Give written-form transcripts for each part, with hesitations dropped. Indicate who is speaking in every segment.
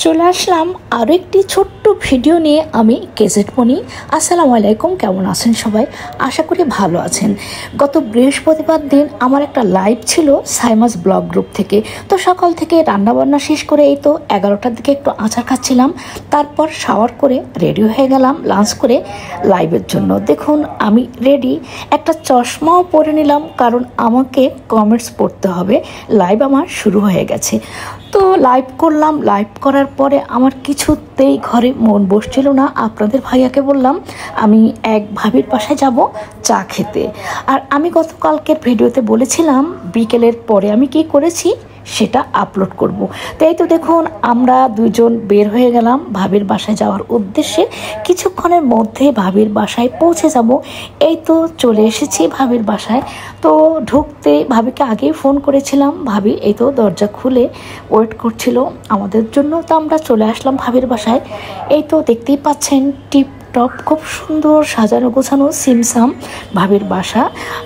Speaker 1: চলে আসলাম আরও একটি ছোট্ট ভিডিও নিয়ে। আমি কেজেট মনি। আসসালামু আলাইকুম, কেমন আছেন সবাই? আশা করি ভালো আছেন। গত বৃহস্পতিবার দিন আমার একটা লাইভ ছিল সাইমাস ব্লগ গ্রুপ থেকে। তো সকাল থেকে রান্নাবান্না শেষ করে এই তো 11টার দিকে একটু আচার খাচ্ছিলাম। তারপর শাওয়ার করে রেডি হয়ে গেলাম লাঞ্চ করে লাইভের জন্য। দেখুন আমি রেডি, একটা চশমাও পরে নিলাম কারণ আমাকে কমেন্টস পড়তে হবে। লাইভ আমার শুরু হয়ে গেছে। তো লাইভ করলাম। লাইভ করার পরে আমার কিছুতেই ঘরে মন বসছিল না। আপনাদের ভাইয়াকে বললাম আমি এক ভাবির বাসায় যাব চা খেতে। আর আমি গতকালকের ভিডিওতে বলেছিলাম বিকেলের পরে আমি কি করেছি সেটা আপলোড করব। তাই তো দেখুন আমরা দুজন বের হয়ে গেলাম ভাবির বাসায় যাওয়ার উদ্দেশ্যে। কিছুক্ষণের মধ্যে ভাবির বাসায় পৌঁছে যাব। এই তো চলে এসেছি ভাবির বাসায়। তো ঢুকতে ভাবিকে আগেই ফোন করেছিলাম, ভাবি এই তো দরজা খুলে ওয়েট করছিল আমাদের জন্য। তো আমরা চলে আসলাম ভাবির বাসায়। এই তো দেখতেই পাচ্ছেন টিপ টপ খুব সুন্দর সাজানো গোছানো সিমসাম ভাবির বাসা।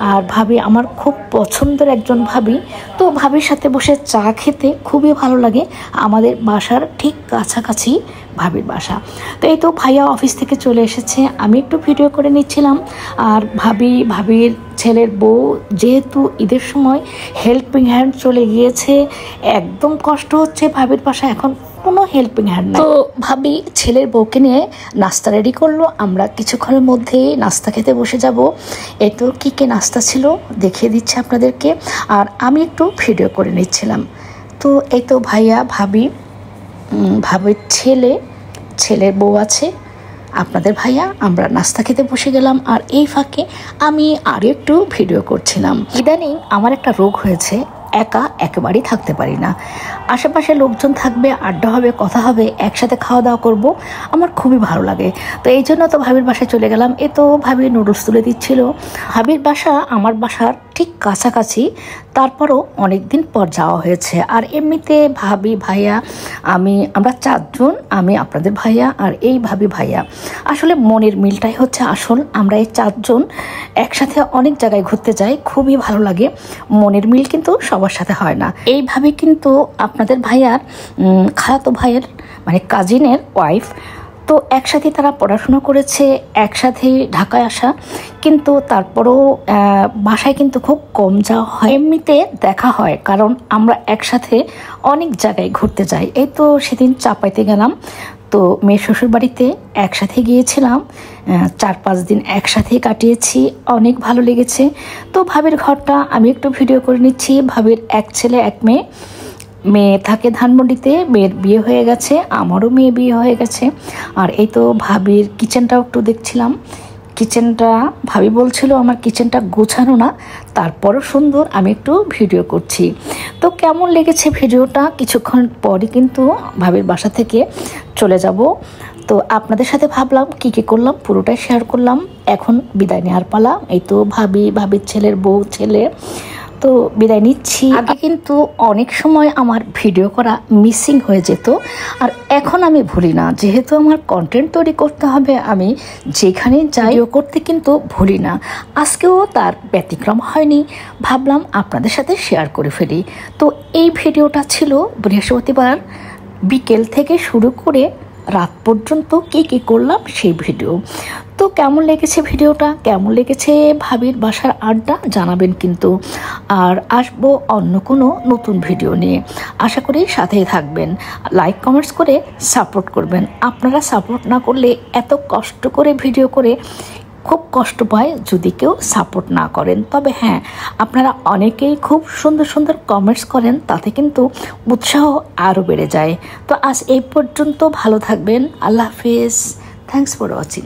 Speaker 1: আর ভাবি আমার খুব পছন্দের একজন ভাবি। তো ভাবির সাথে বসে চা খেতে খুবই ভালো লাগে। আমাদের বাসার ঠিক কাছাকাছি ভাবির বাসা। তো এই তো ভাইয়া অফিস থেকে চলে এসেছে, আমি একটু ভিডিও করে নিচ্ছিলাম। আর ভাবির ছেলের বউ যেহেতু ঈদের সময় হেল্পিং হ্যান্ড চলে গিয়েছে, একদম কষ্ট হচ্ছে ভাবির বাসায় এখন কোনো হেল্পিং হ্যান্ড নাই। তো ভাবি ছেলের বউকে নিয়ে নাস্তা রেডি করলো। আমরা কিছুক্ষণের মধ্যেই নাস্তা খেতে বসে যাব। এই তো কী কী নাস্তা ছিল দেখিয়ে দিচ্ছে আপনাদেরকে, আর আমি একটু ভিডিও করে নিচ্ছিলাম। তো এই তো ভাইয়া ভাবির ছেলের বউ আছে, আপনাদের ভাইয়া, আমরা নাস্তা খেতে বসে গেলাম। আর এই ফাঁকে আমি আরও একটু ভিডিও করছিলাম। ইদানিং আমার একটা রোগ হয়েছে, একা একেবারেই থাকতে পারি না। আশেপাশে লোকজন থাকবে, আড্ডা হবে, কথা হবে, একসাথে খাওয়া দাওয়া করব, আমার খুবই ভালো লাগে। তো এই জন্য তো ভাবির বাসায় চলে গেলাম। এ তো ভাবি নুডলস তুলে দিচ্ছিল। ভাবির বাসা আমার বাসার ঠিক কাছাকাছি, তারপরও অনেক দিন পর যাওয়া হয়েছে। আর এমনিতে ভাবি ভাইয়া আমরা চারজন, আমি আপনাদের ভাইয়া আর এই ভাইয়া। আসলে মনের মিলটাই হচ্ছে আসল। আমরা এই চারজন একসাথে অনেক জায়গায় ঘুরতে যাই, খুবই ভালো লাগে। মনের মিল কিন্তু সবার সাথে হয় না। এইভাবে কিন্তু আপনাদের ভাইয়ার খালাতো ভাইয়ের মানে কাজিনের ওয়াইফ, তো একসাথে তারা পড়াশোনা করেছে, একসাথে ঢাকায় আসা, কিন্তু তারপরও বাসায় কিন্তু খুব কম যাওয়া হয়। এমনিতে দেখা হয় কারণ আমরা একসাথে অনেক জায়গায় ঘুরতে যাই। এই তো সেদিন চাপাইতে গেলাম, তো মেয়ে শ্বশুর বাড়িতে একসাথে গিয়েছিলাম, 4-5 দিন একসাথেই কাটিয়েছি, অনেক ভালো লেগেছে। তো ভাবির ঘরটা আমি একটু ভিডিও করে নিচ্ছি। ভাবির এক ছেলে এক মেয়ে থাকে ধানমন্ডিতে, মেয়ের বিয়ে হয়ে গেছে, আমারও মেয়ে বিয়ে হয়ে গেছে। আর এই তো ভাবির কিচেনটাও একটু দেখছিলাম। কিচেনটা ভাবি বলছিল আমার কিচেনটা গোছানো না, তারপরও সুন্দর, আমি একটু ভিডিও করছি। তো কেমন লেগেছে ভিডিওটা কিছুক্ষণ পরই কিন্তু ভাবির বাসা থেকে চলে যাব। তো আপনাদের সাথে ভাবলাম কী করলাম পুরোটাই শেয়ার করলাম। এখন বিদায় নেওয়ার পালা। এই তো ভাবির ছেলের বউ ছেলে, তো বিদায় নিচ্ছি। আগে কিন্তু অনেক সময় আমার ভিডিও করা মিসিং হয়ে যেত, আর এখন আমি ভুলি না। যেহেতু আমার কন্টেন্ট তৈরি করতে হবে, আমি যেখানে যাই করতে কিন্তু ভুলি না। আজকেও তার ব্যতিক্রম হয়নি, ভাবলাম আপনাদের সাথে শেয়ার করে ফেলি। তো এই ভিডিওটা ছিল বৃহস্পতিবার বিকেল থেকে শুরু করে রাত পর্যন্ত কি করলাম সেই ভিডিও। তো কেমন লেগেছে ভিডিওটা, কেমন লেগেছে ভাবির বাসার আড্ডা জানাবেন কিন্তু। আর আসবো অন্য কোনো নতুন ভিডিও নিয়ে, আশা করি সাথেই থাকবেন, লাইক কমেন্টস করে সাপোর্ট করবেন। আপনারা সাপোর্ট না করলে এত কষ্ট করে ভিডিও করে খুব কষ্ট পায় যদি কেউ সাপোর্ট না করেন। তবে হ্যাঁ, আপনারা অনেকেই খুব সুন্দর সুন্দর কমেন্টস করেন, তাতে কিন্তু উৎসাহ আরও বেড়ে যায়। তো আজ এই পর্যন্ত, ভালো থাকবেন, আল্লাহ হাফেজ, থ্যাংকস ফর ওয়াচিং।